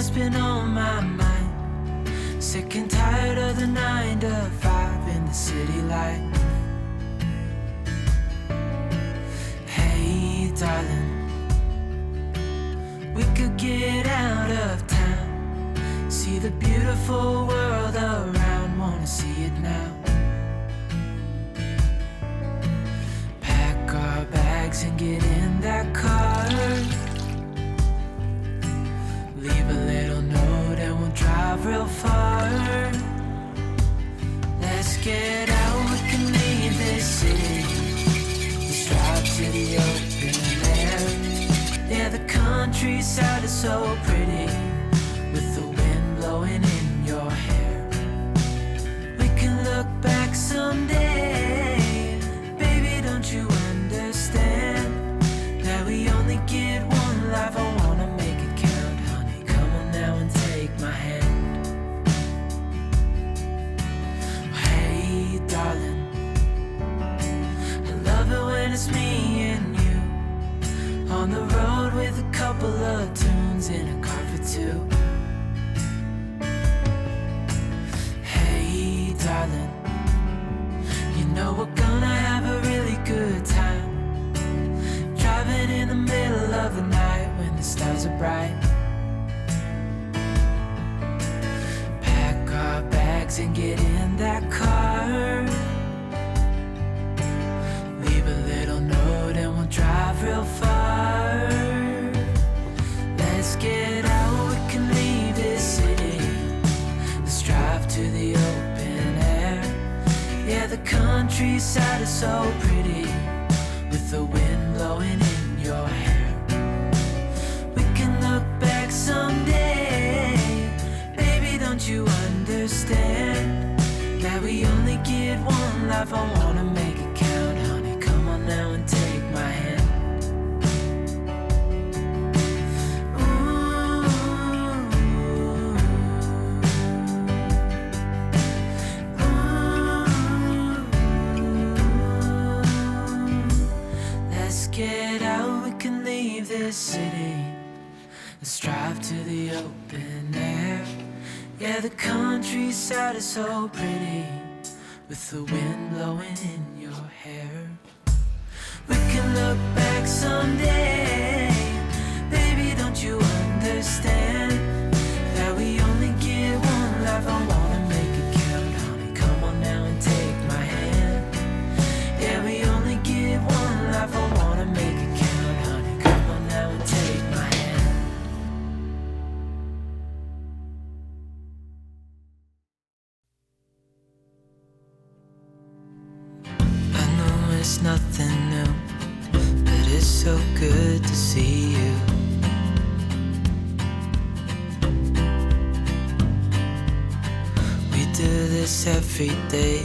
what's been on my mind. Sick and tired of the 9 to 5 in the city life. Hey darling, we could get out of town, see the beautiful world around, wanna see it now. Pack our bags and get in that car, leave a little note and we'll drive real far. Let's get out, we can leave this city. Let's drive to the open air. Yeah, the countryside is so pretty, with the wind blowing in your hair. We can look back someday, baby, don't you understand that we only get one life? I wanna make it count, honey, come on now and take my hand. Hey darling, I love it when it's me and you, on the road with a couple of tunes in a car for two. Hey darling, you know we're gonna have a really good time, driving in the middle of the night when the stars are bright. Pack our bags and get in that car, leave a little note and we'll drive real far. Let's get out, we can leave this city. Let's drive to the open air. Yeah, the countryside is so pretty, with the wind blowing in your hair. We can look back someday, baby, don't you understand that we only get one life? I wanna make it count, honey, come on now and take my hand. Let's get out, we can leave this city. Let's drive to the open air. Yeah, the countryside is so pretty, with the wind blowing in your hair. We can look back someday, baby, don't you understand that we only get one life? I wanna make it count, honey, come on now and take my hand. Yeah, we only get one life, I wanna make it count, honey, come on now and take my hand. I know it's nothing new, but it's so good to see you. We do this every day,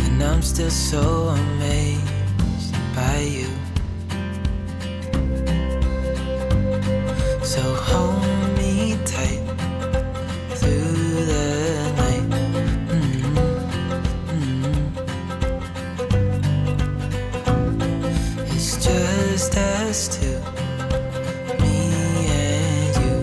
and I'm still so amazed by you. So hold me tight through the night. It's just us two, me and you.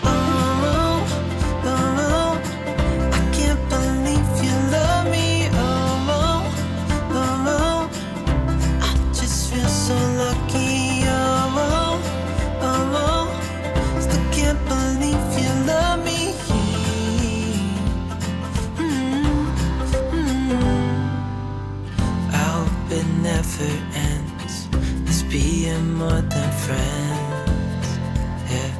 Oh, oh, I can't believe you love me. Oh, oh, I just feel so lucky. Oh, oh, still can't believe you love me. I hope it never ends, this being more than friends, yeah.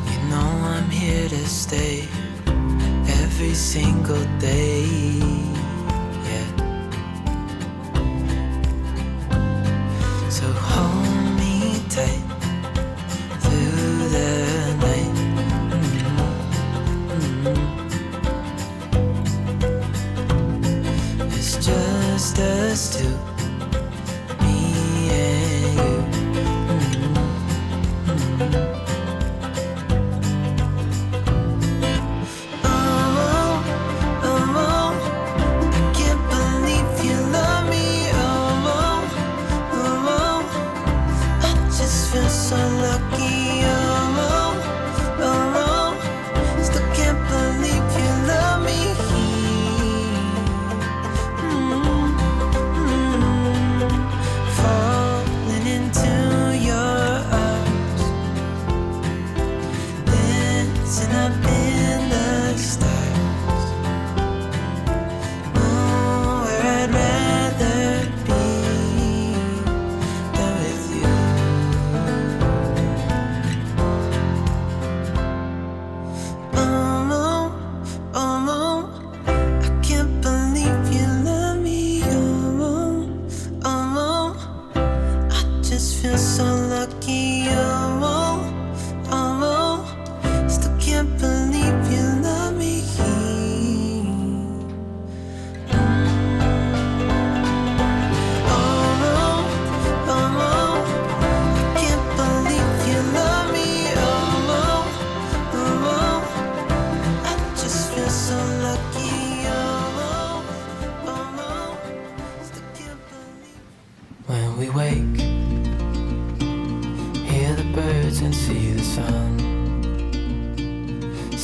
You know I'm here to stay every single day, yeah. So hold me tight through the night. It's just us two, me and you. Oh, oh, I can't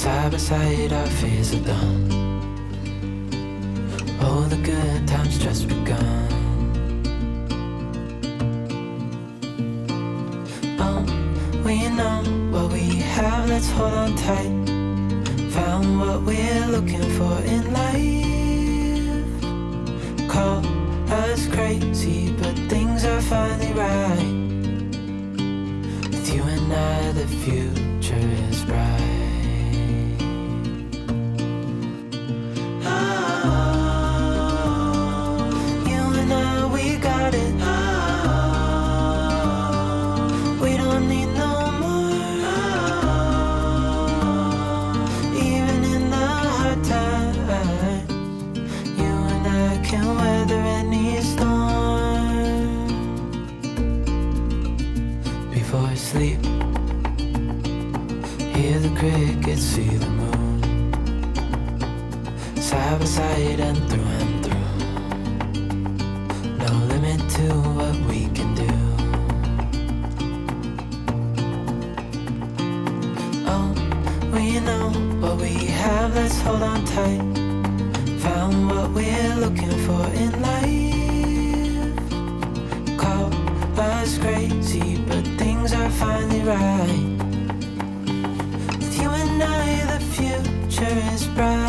Side by side our fears are done. Oh, the good times just begun. Oh, we know what we have, let's hold on tight. Found what we're looking for in life. Call us crazy, but things are finally right. With you and I, the future is bright. Sleep, hear the crickets, see the moon. Side by side and through. No limit to what we can do. Oh, we know what we have, let's hold on tight. Found what we're looking for in life. Call us crazy, but things are finally right. With you and I, the future is bright.